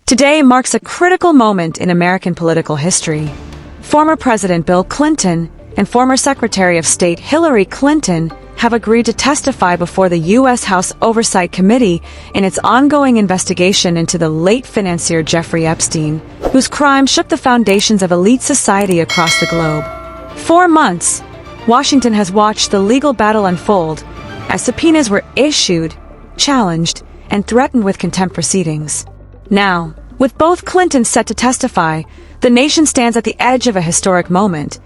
Today marks a critical moment in American political history. Former President Bill Clinton and former Secretary of State Hillary Clinton have agreed to testify before the U.S. House Oversight Committee in its ongoing investigation into the late financier Jeffrey Epstein, whose crimes shook the foundations of elite society across the globe. 4 months, Washington has watched the legal battle unfold as subpoenas were issued, challenged, and threatened with contempt proceedings. Now, with both Clintons set to testify, the nation stands at the edge of a historic moment,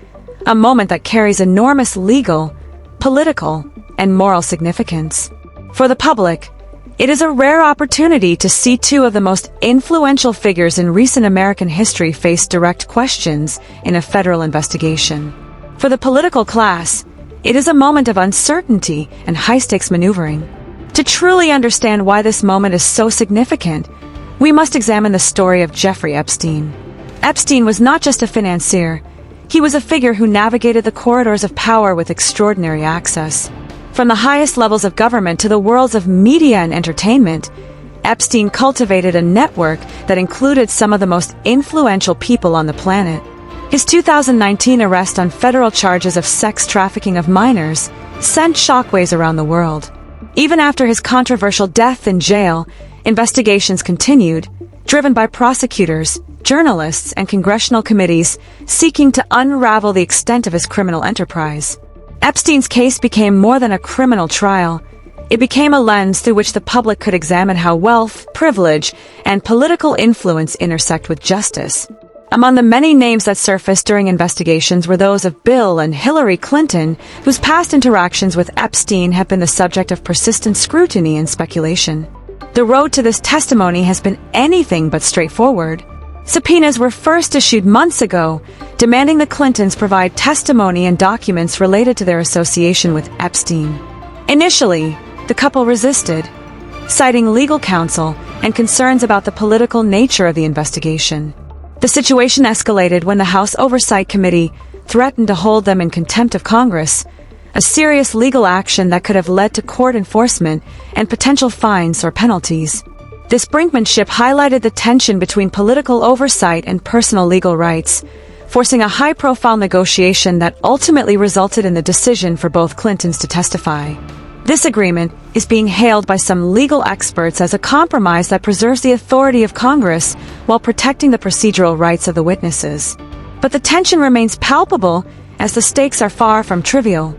a moment that carries enormous legal, political, and moral significance. For the public, it is a rare opportunity to see two of the most influential figures in recent American history face direct questions in a federal investigation. For the political class, it is a moment of uncertainty and high-stakes maneuvering. To truly understand why this moment is so significant, we must examine the story of Jeffrey Epstein. Epstein was not just a financier. He was a figure who navigated the corridors of power with extraordinary access. From the highest levels of government to the worlds of media and entertainment, Epstein cultivated a network that included some of the most influential people on the planet. His 2019 arrest on federal charges of sex trafficking of minors sent shockwaves around the world. Even after his controversial death in jail, investigations continued, driven by prosecutors, journalists, and congressional committees seeking to unravel the extent of his criminal enterprise. Epstein's case became more than a criminal trial. It became a lens through which the public could examine how wealth, privilege, and political influence intersect with justice. Among the many names that surfaced during investigations were those of Bill and Hillary Clinton, whose past interactions with Epstein have been the subject of persistent scrutiny and speculation. The road to this testimony has been anything but straightforward. Subpoenas were first issued months ago, demanding the Clintons provide testimony and documents related to their association with Epstein. Initially, the couple resisted, citing legal counsel and concerns about the political nature of the investigation. The situation escalated when the House Oversight Committee threatened to hold them in contempt of Congress, a serious legal action that could have led to court enforcement and potential fines or penalties. This brinkmanship highlighted the tension between political oversight and personal legal rights, forcing a high-profile negotiation that ultimately resulted in the decision for both Clintons to testify. This agreement is being hailed by some legal experts as a compromise that preserves the authority of Congress while protecting the procedural rights of the witnesses. But the tension remains palpable as the stakes are far from trivial.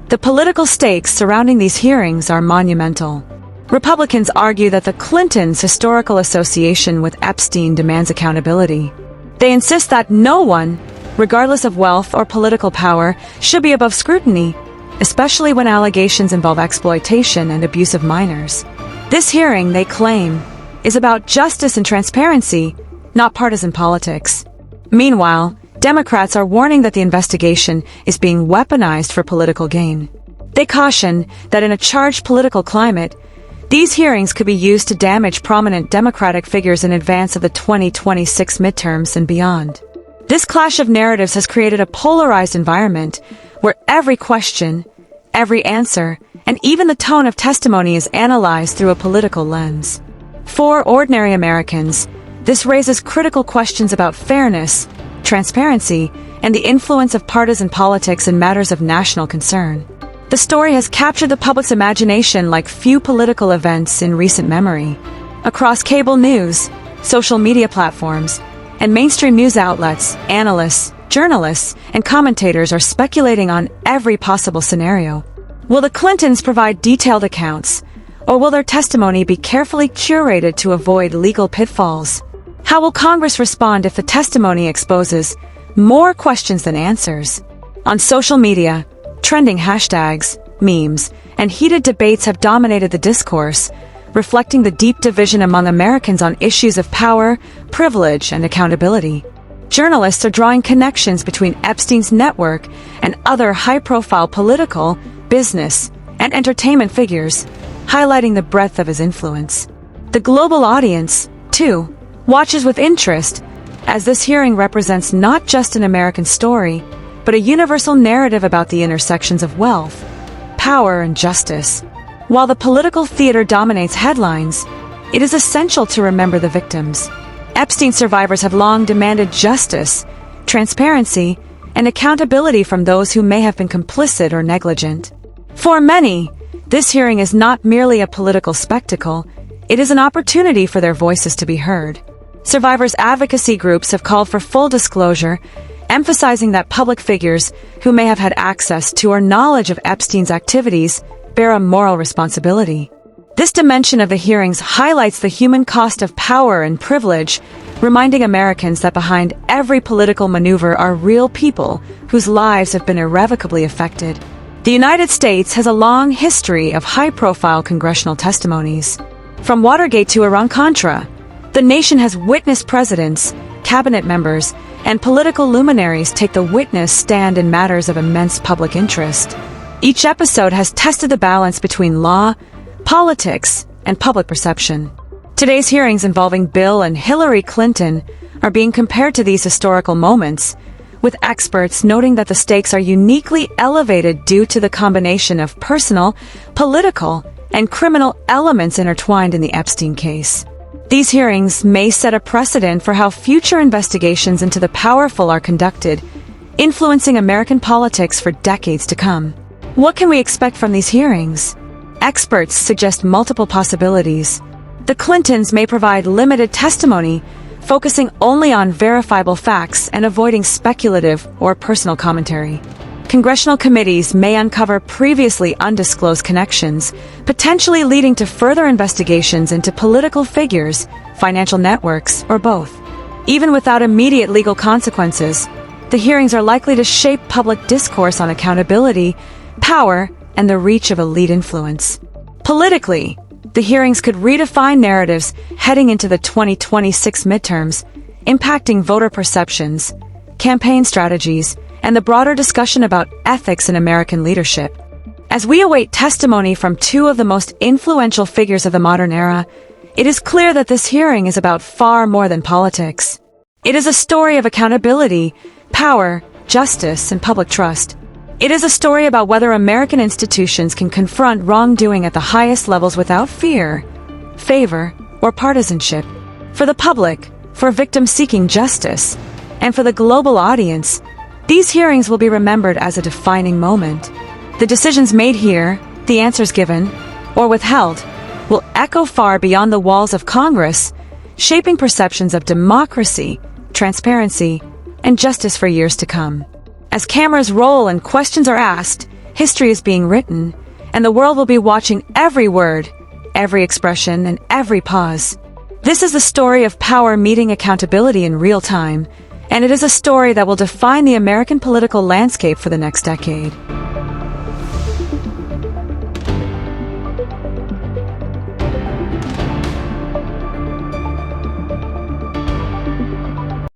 The political stakes surrounding these hearings are monumental. Republicans argue that the Clintons' historical association with Epstein demands accountability. They insist that no one, regardless of wealth or political power, should be above scrutiny, especially when allegations involve exploitation and abuse of minors. This hearing, they claim, is about justice and transparency, not partisan politics. Meanwhile, Democrats are warning that the investigation is being weaponized for political gain. They caution that in a charged political climate, these hearings could be used to damage prominent Democratic figures in advance of the 2026 midterms and beyond. This clash of narratives has created a polarized environment where every question, every answer, and even the tone of testimony is analyzed through a political lens. For ordinary Americans, this raises critical questions about fairness, transparency, and the influence of partisan politics in matters of national concern. The story has captured the public's imagination like few political events in recent memory. Across cable news, social media platforms, and mainstream news outlets, analysts, journalists, and commentators are speculating on every possible scenario. Will the Clintons provide detailed accounts, or will their testimony be carefully curated to avoid legal pitfalls? How will Congress respond if the testimony exposes more questions than answers? On social media, trending hashtags, memes, and heated debates have dominated the discourse, reflecting the deep division among Americans on issues of power, privilege, and accountability. Journalists are drawing connections between Epstein's network and other high-profile political, business, and entertainment figures, highlighting the breadth of his influence. The global audience, too, watches with interest, as this hearing represents not just an American story, but a universal narrative about the intersections of wealth, power, and justice. While the political theater dominates headlines, it is essential to remember the victims. Epstein survivors have long demanded justice, transparency, and accountability from those who may have been complicit or negligent. For many, this hearing is not merely a political spectacle, it is an opportunity for their voices to be heard. Survivors' advocacy groups have called for full disclosure, emphasizing that public figures who may have had access to or knowledge of Epstein's activities bear a moral responsibility. This dimension of the hearings highlights the human cost of power and privilege, reminding Americans that behind every political maneuver are real people whose lives have been irrevocably affected. The United States has a long history of high-profile congressional testimonies. From Watergate to Iran-Contra, the nation has witnessed presidents, cabinet members, and political luminaries take the witness stand in matters of immense public interest. Each episode has tested the balance between law, politics, and public perception. Today's hearings involving Bill and Hillary Clinton are being compared to these historical moments, with experts noting that the stakes are uniquely elevated due to the combination of personal, political, and criminal elements intertwined in the Epstein case. These hearings may set a precedent for how future investigations into the powerful are conducted, influencing American politics for decades to come. What can we expect from these hearings? Experts suggest multiple possibilities. The Clintons may provide limited testimony, focusing only on verifiable facts and avoiding speculative or personal commentary. Congressional committees may uncover previously undisclosed connections, potentially leading to further investigations into political figures, financial networks, or both. Even without immediate legal consequences, the hearings are likely to shape public discourse on accountability, power, and the reach of elite influence. Politically, the hearings could redefine narratives heading into the 2026 midterms, impacting voter perceptions, campaign strategies, and the broader discussion about ethics in American leadership. As we await testimony from two of the most influential figures of the modern era, it is clear that this hearing is about far more than politics. It is a story of accountability, power, justice, and public trust. It is a story about whether American institutions can confront wrongdoing at the highest levels without fear, favor, or partisanship. For the public, for victims seeking justice, and for the global audience, these hearings will be remembered as a defining moment. The decisions made here, the answers given, or withheld, will echo far beyond the walls of Congress, shaping perceptions of democracy, transparency, and justice for years to come. As cameras roll and questions are asked, history is being written, and the world will be watching every word, every expression, and every pause. This is the story of power meeting accountability in real time, and it is a story that will define the American political landscape for the next decade.